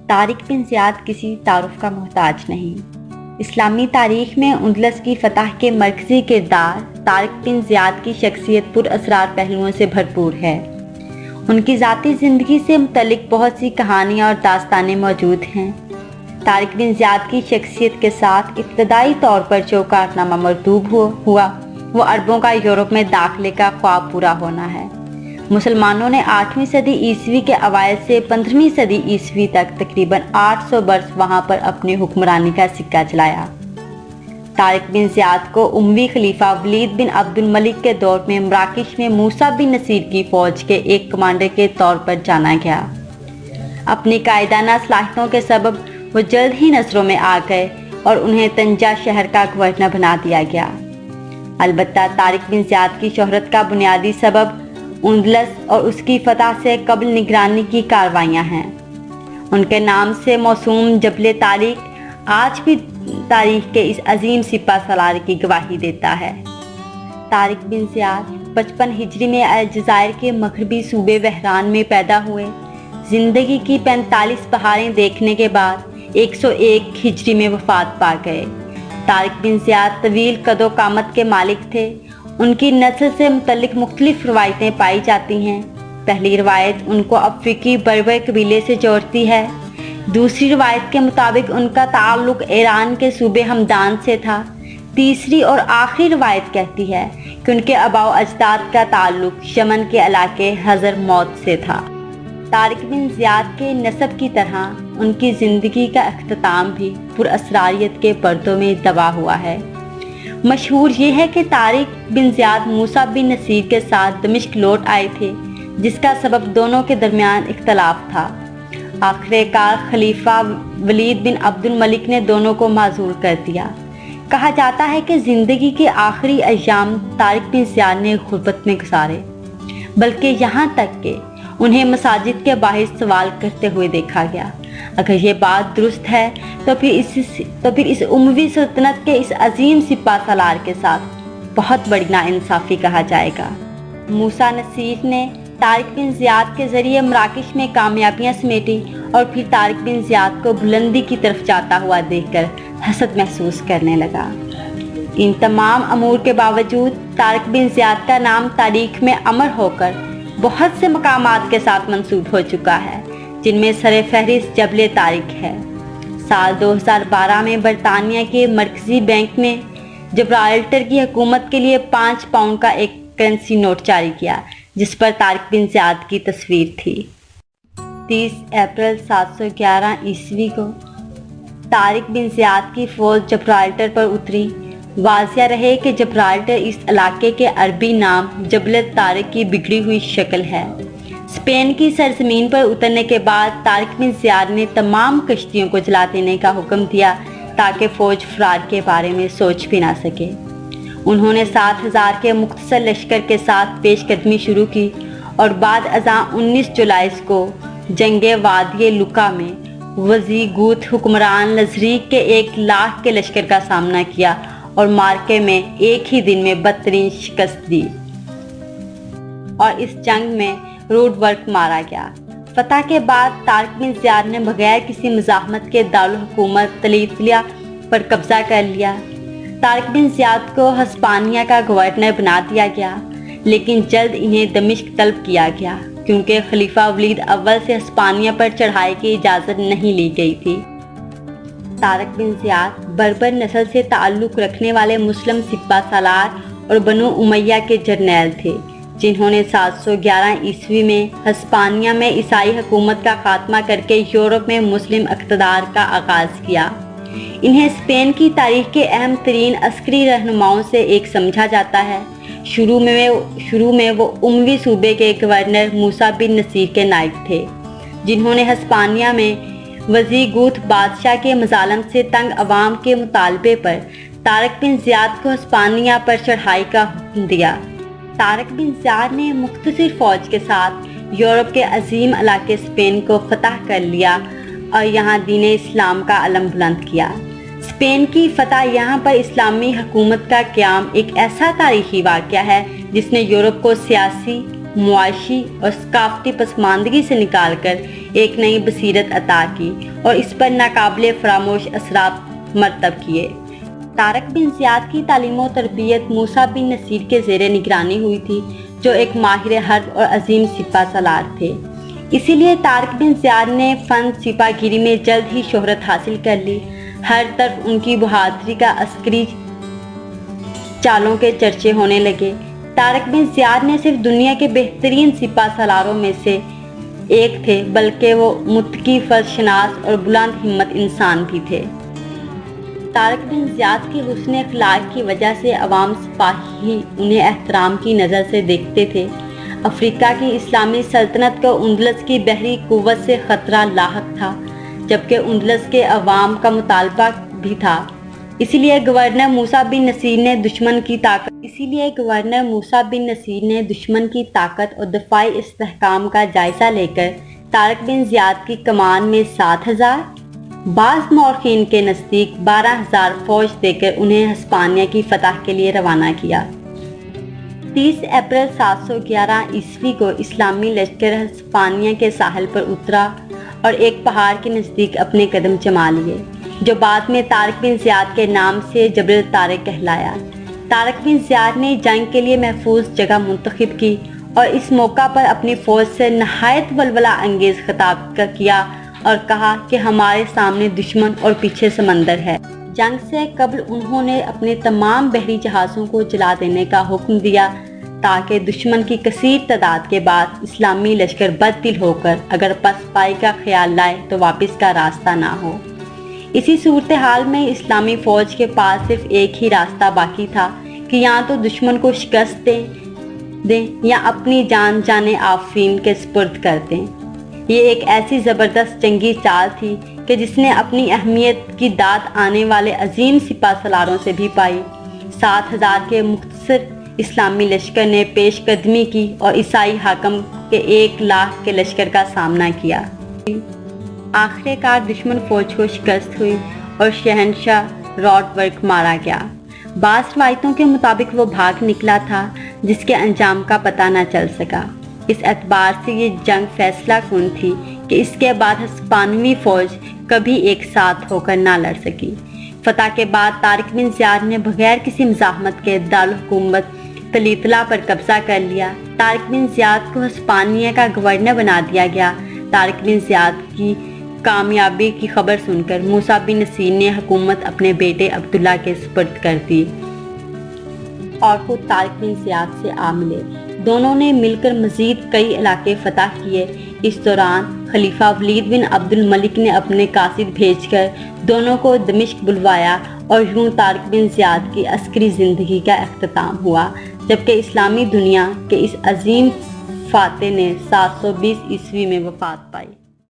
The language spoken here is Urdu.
طارق بن زیاد کسی تعارف کا محتاج نہیں۔ اسلامی تاریخ میں اندلس کی فتح کے مرکزی کردار طارق بن زیاد کی شخصیت پر اسرار پہلوؤں سے بھرپور ہے۔ ان کی ذاتی زندگی سے متعلق بہت سی کہانیاں اور داستانیں موجود ہیں۔ طارق بن زیاد کی شخصیت کے ساتھ ابتدائی طور پر جو کارنامہ مرتبط ہوا وہ عربوں کا یورپ میں داخلے کا خواب پورا ہونا ہے۔ مسلمانوں نے 8ویں صدی عیسوی کے اوائل سے 15ویں صدی عیسوی تک تقریباً 800 برس وہاں پر اپنی حکمرانی کا سکہ چلایا۔ طارق بن زیاد کو اموی خلیفہ ولید بن عبد الملک کے دور میں مراکش میں موسیٰ بن نصیر کی فوج کے ایک کمانڈر کے طور پر جانا گیا۔ اپنی قائدانہ صلاحیتوں کے سبب وہ جلد ہی نظروں میں آ گئے اور انہیں طنجہ شہر کا گورنر بنا دیا گیا۔ البتہ طارق بن زیاد کی شہرت کا بنیادی سبب اندلس اور اس کی فتح سے قبل نگرانی کی کارروائیاں ہیں۔ ان کے نام سے موسوم جبل طارق آج بھی تاریخ کے اس عظیم سپہ سالار کی گواہی دیتا ہے۔ طارق بن زیاد 55 ہجری میں الجزائر کے مغربی صوبے بحران میں پیدا ہوئے۔ زندگی کی 45 بہاریں دیکھنے کے بعد 101 ہجری میں وفات پا گئے۔ طارق بن زیاد طویل قد و قامت کے مالک تھے۔ ان کی نسل سے متعلق مختلف روایتیں پائی جاتی ہیں۔ پہلی روایت ان کو افریقی بربر قبیلے سے جوڑتی ہے۔ دوسری روایت کے مطابق ان کا تعلق ایران کے صوبے ہمدان سے تھا۔ تیسری اور آخری روایت کہتی ہے کہ ان کے آباء و اجداد کا تعلق یمن کے علاقے حضرموت سے تھا۔ طارق بن زیاد کے نسب کی طرح ان کی زندگی کا اختتام بھی پراسراریت کے پردوں میں دبا ہوا ہے۔ مشہور یہ ہے کہ طارق بن زیاد موسیٰ بن نصیر کے ساتھ دمشق لوٹ آئے تھے، جس کا سبب دونوں کے درمیان اختلاف تھا۔ آخر کار خلیفہ ولید بن عبد الملک نے دونوں کو معزول کر دیا۔ کہا جاتا ہے کہ زندگی کے آخری ایام طارق بن زیاد نے غربت میں گزارے، بلکہ یہاں تک کہ انہیں مساجد کے باہر سوال کرتے ہوئے دیکھا گیا۔ اگر یہ بات درست ہے تو پھر اس اموی سلطنت کے اس عظیم سپہ سالار کے ساتھ بہت بڑی ناانصافی کہا جائے گا۔ موسیٰ نصیر نے طارق بن زیاد کے ذریعے مراکش میں کامیابیاں سمیٹی اور پھر طارق بن زیاد کو بلندی کی طرف جاتا ہوا دیکھ کر حسد محسوس کرنے لگا۔ ان تمام امور کے باوجود طارق بن زیاد کا نام تاریخ میں امر ہو کر بہت سے مقامات کے ساتھ منسوب ہو چکا ہے، جن میں سر فہرست جبل طارق ہے۔ سال 2012 میں برطانیہ کے مرکزی بینک نے جبرالٹر کی حکومت کے لیے 5 پاؤنڈ کا ایک کرنسی نوٹ جاری کیا، جس پر طارق بن زیاد کی تصویر تھی۔ 30 اپریل 711 عیسوی کو طارق بن زیاد کی فوج جبرالٹر پر اتری۔ واضح رہے کہ جبرالٹر اس علاقے کے عربی نام جبل طارق کی بگڑی ہوئی شکل ہے۔ اسپین کی سرزمین پر اترنے کے بعد طارق بن زیاد نے تمام کشتیوں کو جلا دینے کا حکم دیا تاکہ فوج فرار کے بارے میں سوچ بھی نہ سکے۔ انہوں نے 7000 کے مختصر لشکر کے ساتھ پیش قدمی شروع کی اور بعد ازاں 19 جولائی کو جنگ وادی لکا میں وزیگوت حکمران لزریک کے 1,00,000 کے لشکر کا سامنا کیا اور مارکے میں ایک ہی دن میں 32 شکست دی اور اس جنگ میں روڈ ورک مارا گیا۔ فتح کے بعد طارق بن زیاد نے بغیر کسی مزاحمت کے دارالحکومت طلیطلیہ پر قبضہ کر لیا۔ طارق بن زیاد کو ہسپانیہ کا گورنر بنا دیا گیا، لیکن جلد انہیں دمشق طلب کیا گیا کیونکہ خلیفہ ولید اول سے ہسپانیہ پر چڑھائی کی اجازت نہیں لی گئی تھی۔ طارق بن زیاد بربر نسل سے تعلق رکھنے والے مسلم سپہ سالار اور بنو امیہ کے جرنیل تھے، جنہوں نے 711 عیسوی میں ہسپانیہ میں عیسائی حکومت کا خاتمہ کر کے یورپ میں مسلم اقتدار کا آغاز کیا۔ انہیں اسپین کی تاریخ کے اہم ترین عسکری رہنماؤں سے ایک سمجھا جاتا ہے۔ شروع میں وہ اموی صوبے کے گورنر موسیٰ بن نصیر کے نائب تھے، جنہوں نے ہسپانیہ میں وزیگوت بادشاہ کے مظالم سے تنگ عوام کے مطالبے پر طارق بن زیاد کو ہسپانیہ پر چڑھائی کا حکم دیا۔ طارق بن زیاد نے مختصر فوج کے ساتھ یورپ کے عظیم علاقے اسپین کو فتح کر لیا اور یہاں دین اسلام کا علم بلند کیا۔ اسپین کی فتح یہاں پر اسلامی حکومت کا قیام ایک ایسا تاریخی واقعہ ہے جس نے یورپ کو سیاسی، معاشی اور ثقافتی پسماندگی سے نکال کر ایک نئی بصیرت عطا کی اور اس پر ناقابل فراموش اثرات مرتب کیے۔ طارق بن زیاد کی تعلیم و تربیت موسیٰ بن نصیر کے زیر نگرانی ہوئی تھی، جو ایک ماہر حرب اور عظیم سپہ سالار تھے۔ اسی لیے طارق بن زیاد نے فن سپہ گیری میں جلد ہی شہرت حاصل کر لی۔ ہر طرف ان کی بہادری کا عسکری چالوں کے چرچے ہونے لگے۔ طارق بن زیاد نے صرف دنیا کے بہترین سپہ سالاروں میں سے ایک تھے، بلکہ وہ متقی، فرض شناس اور بلند ہمت انسان بھی تھے۔ طارق بن زیاد کی حسن اخلاق کی وجہ سے عوام سپاہی انہیں احترام کی نظر سے دیکھتے تھے۔ افریقہ کی اسلامی سلطنت کو اندلس کی بحری قوت سے خطرہ لاحق تھا، جبکہ اندلس کے عوام کا مطالبہ بھی تھا۔ اسی لیے گورنر موسیٰ بن نصیر نے دشمن کی طاقت اور دفاعی استحکام کا جائزہ لے کر طارق بن زیاد کی کمان میں 7,000، بعض مورخین کے نزدیک 12,000 فوج دے کر انہیں ہسپانیہ کی فتح کے لیے روانہ کیا۔ 30 اپریل 711 عیسوی کو اسلامی لشکر ہسپانیہ کے ساحل پر اترا اور ایک پہاڑ کے نزدیک اپنے قدم جما لیے، جو بعد میں طارق بن زیاد کے نام سے جبل طارق کہلایا۔ طارق بن زیاد نے جنگ کے لیے محفوظ جگہ منتخب کی اور اس موقع پر اپنی فوج سے نہایت ولولہ انگیز خطاب کیا اور کہا کہ ہمارے سامنے دشمن اور پیچھے سمندر ہے۔ جنگ سے قبل انہوں نے اپنے تمام بحری جہازوں کو جلا دینے کا حکم دیا تاکہ دشمن کی کثیر تعداد کے بعد اسلامی لشکر بددل ہو کر اگر پس پائی کا خیال لائے تو واپس کا راستہ نہ ہو۔ اسی صورتحال میں اسلامی فوج کے پاس صرف ایک ہی راستہ باقی تھا کہ یا تو دشمن کو شکست دیں یا اپنی جان جانے آفرین کے سپرد کر دیں۔ یہ ایک ایسی زبردست جنگی چال تھی کہ جس نے اپنی اہمیت کی داد آنے والے عظیم سپہ سالاروں سے بھی پائی۔ 7,000 کے مختصر اسلامی لشکر نے پیش قدمی کی اور عیسائی حاکم کے 1,00,000 کے لشکر کا سامنا کیا۔ آخر کار دشمن فوج کو شکست ہوئی اور شہنشاہ راڈبرگ مارا گیا۔ بعض روایتوں کے مطابق وہ بھاگ نکلا تھا، جس کے انجام کا پتہ نہ چل سکا۔ اس اعتبار سے یہ جنگ فیصلہ کن تھی کہ اس کے بعد ہسپانوی فوج کبھی ایک ساتھ ہو کر نہ لڑ سکی۔ فتح کے بعد طارق بن زیاد نے بغیر کسی مزاحمت کے دارالحکومت تلیطلا پر قبضہ کر لیا۔ طارق بن زیاد کو ہسپانیہ کا گورنر بنا دیا گیا۔ طارق بن زیاد کی کامیابی کی خبر سن کر موسیٰ بن نصیر نے حکومت اپنے بیٹے عبداللہ کے سپرد کر دی اور خود طارق بن زیاد سے آ ملے۔ دونوں نے مل کر مزید کئی علاقے فتح کیے۔ اس دوران خلیفہ ولید بن عبد الملک نے اپنے قاصد بھیج کر دونوں کو دمشق بلوایا اور یوں طارق بن زیاد کی عسکری زندگی کا اختتام ہوا، جبکہ اسلامی دنیا کے اس عظیم فاتح نے 720 عیسوی میں وفات پائی۔